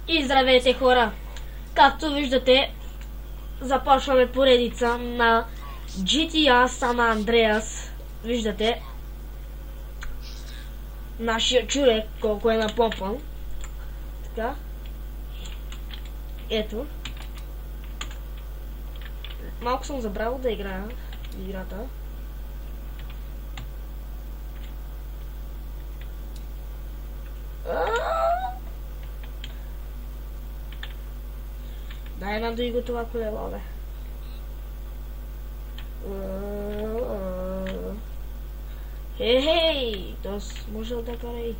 И здравейте хора! Както виждате, започваме поредица на GTA San Andreas. Виждате нашия човек колко е напомпан. Така. Ето. Малко съм забравил да играя играта. Дай нам да и го това колело, бе. Хей! Тоест, можел да кара и...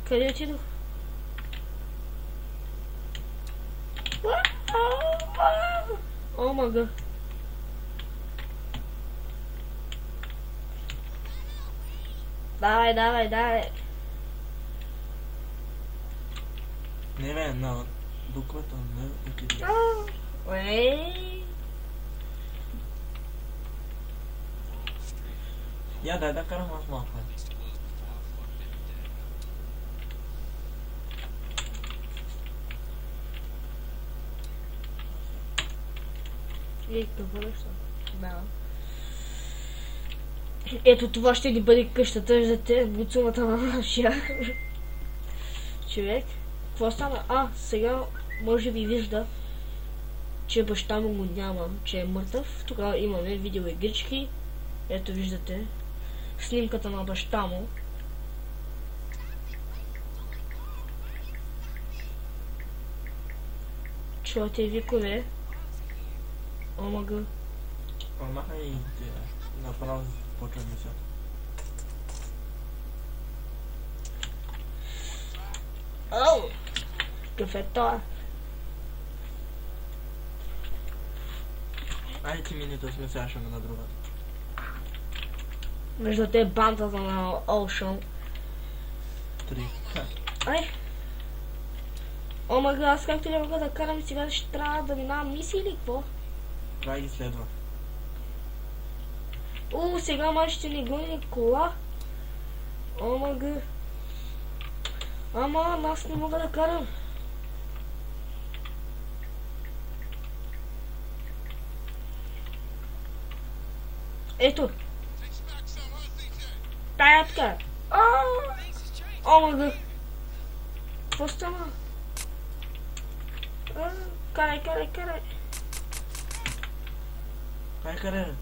Къде отидох? О, мага. Давай, давай, давай. Не бе, на буквата не отиде. Ей. Я дай да карам аз малко. И какво нещо? Да. Ето това ще ни бъде къщата, виждате буцумата на нашия човек. Какво стана? Сега може би вижда, че баща му го няма, че е мъртъв. Тогава имаме видеоигрички. Ето виждате снимката на баща му. Чувате викове. Омага. Махай и направо почваме сега. Оу! Какъв е това? Айде ти минута сме, сега ще ме на друга. Виждате бандата на Ocean. 3. Ай! Омага, аз както не мога да карам сега, ще трябва да минавам мисии или какво? Това ги следва. Сега май ще ни гони кола. Омага. Ама, аз не мога да карам. Ето. Тая така. Омага. Какво стана? Карай, карай, карай. Ай, карай.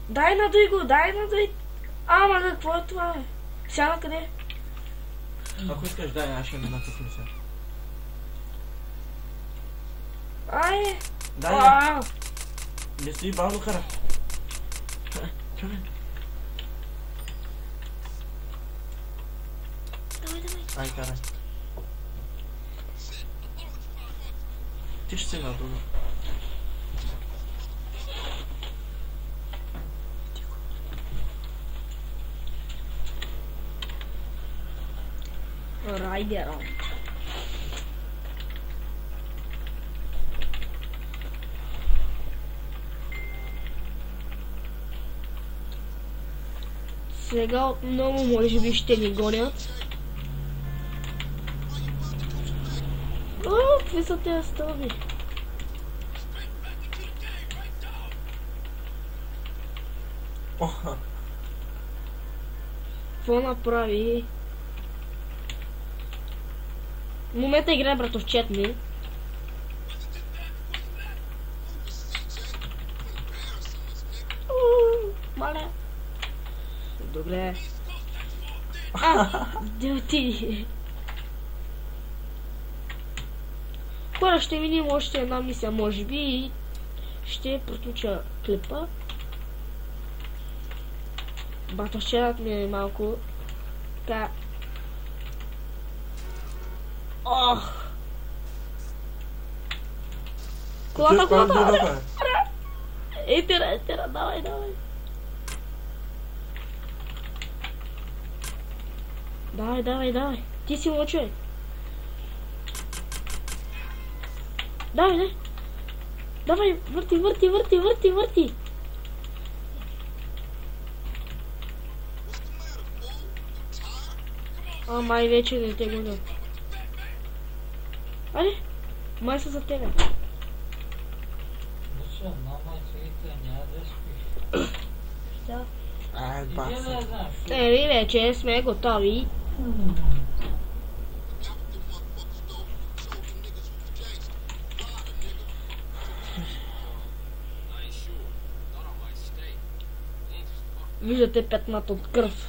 Дай надуй го, дай надуй. Ама, какво е това, бе? Сега къде? Ако искаш, дай, аз ще ме натъкне сега. Ай! Дай, не стои бавно кара. Чакай. Давай, давай. Ай, карай. Ти ще си надолу. Райдера. Сега отново може би ще ни гонят. Какви са тези стълби? Какво направи? В момента играе братовчет ми. Мале. Добре. Де отиди? Хора, ще видим още една мисия, може би, и ще приключа клипа. Братовчетът ми е малко така... Ох! Колата! Етера, давай, давай! Давай! Ти си мой човек! Давай! Давай, върти! А, май вече не те гонят. Аре, май са за тебе. Защо? Мама цвета, няма да спиш. Да. Ай, Иди баса. да знам, що? Еми, вече сме готови. Виждате петната от кръв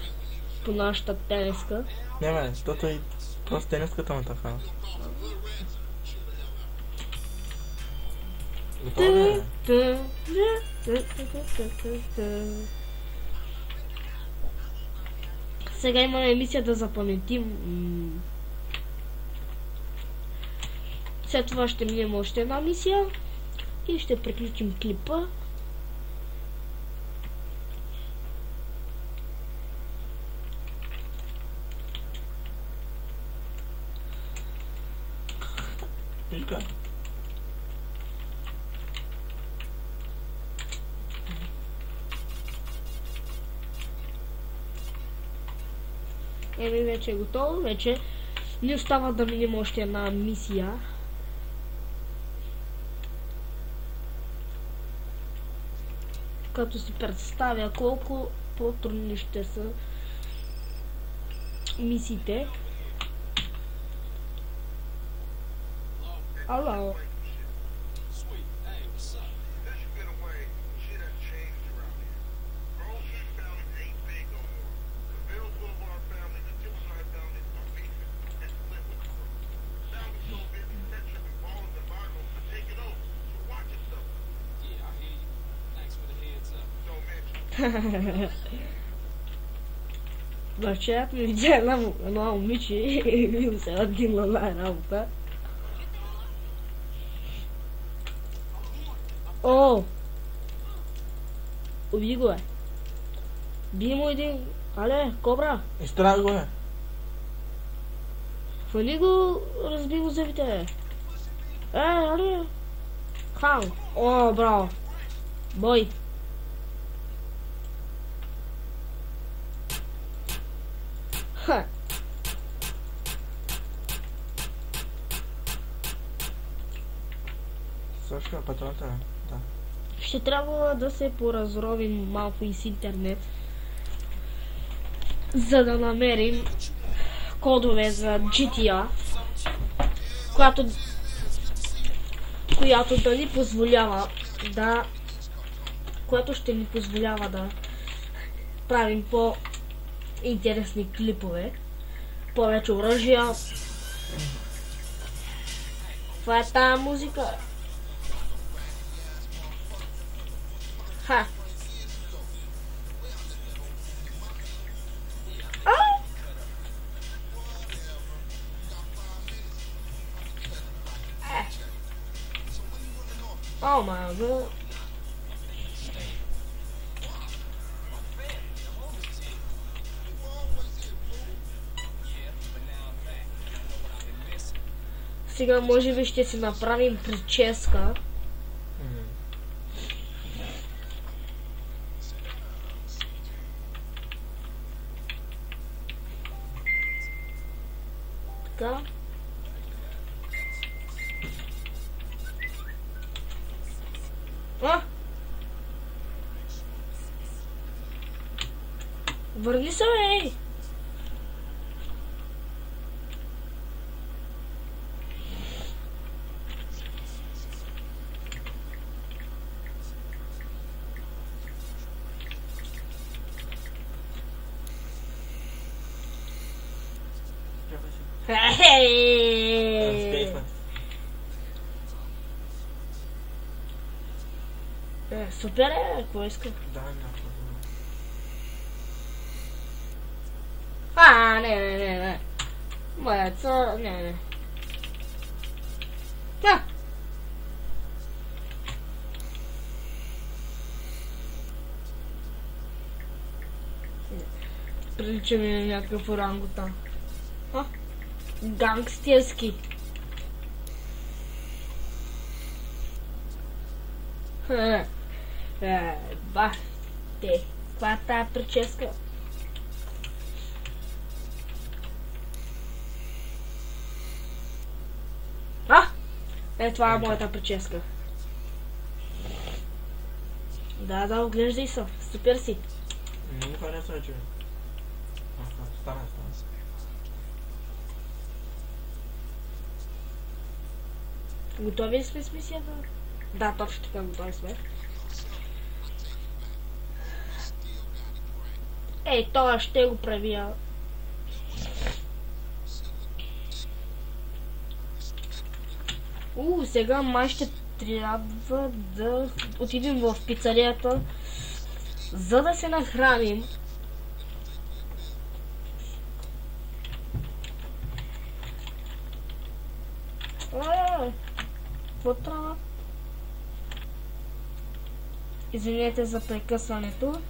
по нашата тениска. Не бе, защото и просто тениската ме така. Готово ли е? Сега имаме мисия да запаметим. След това ще минем още една мисия и ще приключим клипа. Вика. Еми, вече е готово, вече ни остава да минем още една мисия. Като си представя колко по-трудни ще са мисиите. Ало. Sweet. Hey, what's up? Since you've been away, shit has changed around here. Girls you found ain't big no more. The Bills Boulevard family, the Timberline family are beefing and split with the crew. Sally's so busy tripping balls and bottles to take it over. So watch yourself. Yeah, I hear you. Thanks for the heads up. Don't mention. Вчера ми видя една момиче и ми се надигна на работа. О! Уби го е. Би му един... Але, кобра! Изтрага го е. Хвали го, разби го зъбите. Але! Хан! О, браво! Бой! Ха! Също патроната, да. Ще трябва да се поразровим малко и с интернет, за да намерим кодове за GTA, която да ни позволява да... която ще ни позволява да правим по-интересни клипове, повече оръжия. Това е тая музика. Ха! О май гад! Сега може би ще си направим прическа. Така. А! Върни се, ей! Разпейсме. Супер е, какво иска? Да, някакво. Не. Моята, не. Да! Прилича ми на някакъв орангутан. Гангстерски. Бахте, каква е тая прическа? Е, това е моята прическа. Да, оглеждай се. Супер си. Не ми харесва, че... Стана. Готови ли сме с мисията? Да, точно така, готови сме. Ей, това ще го правя. Сега май ще трябва да отидем в пицарията, за да се нахраним. Какво трябва? Извинете за прекъсването.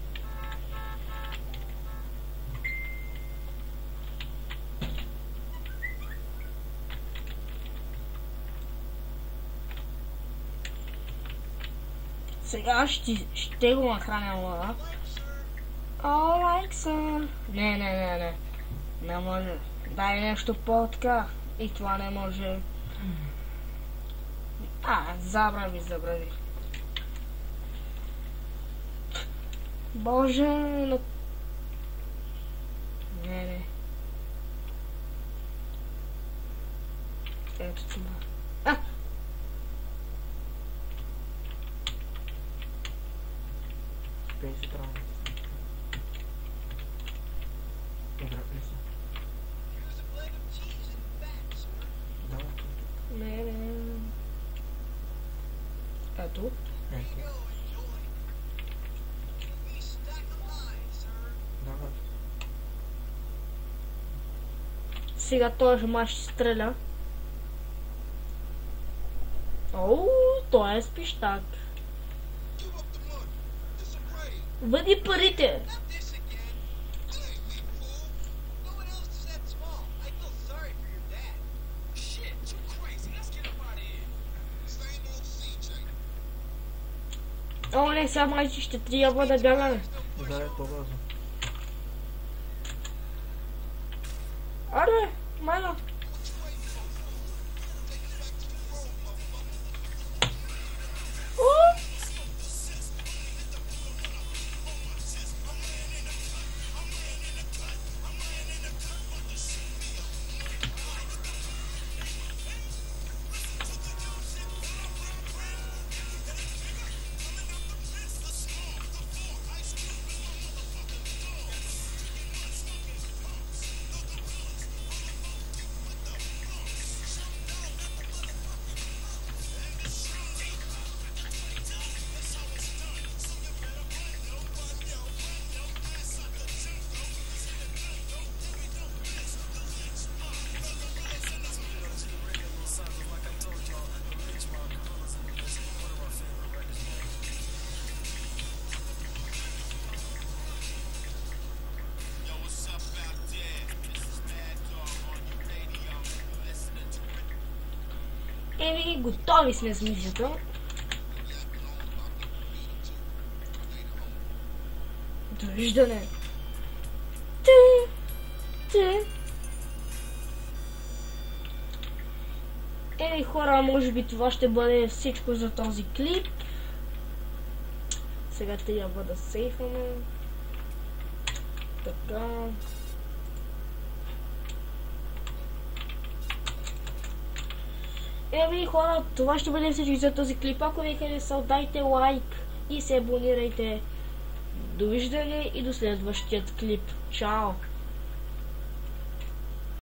Сега ще го нахраня лъва. Alright, sir. Не. Не може. Дай нещо по-така. И това не може. Забрави. Боже, но... Не. Ето това. Пей си трябва. Подрапни се. Давай. Не. Ето. Давай. Сега този мъж ще стреля. Той е спищак. Въди парите! Не, сега майче ще трябва да бягаме. Да, е по-бързо. Аре, майна. Готови сме с мисията. Довиждане. Хора, може би това ще бъде всичко за този клип. Сега трябва да сейфаме. Така. Хора, това ще бъде всичко за този клип. Ако ви хареса, дайте лайк и се абонирайте. Довиждане и до следващият клип. Чао!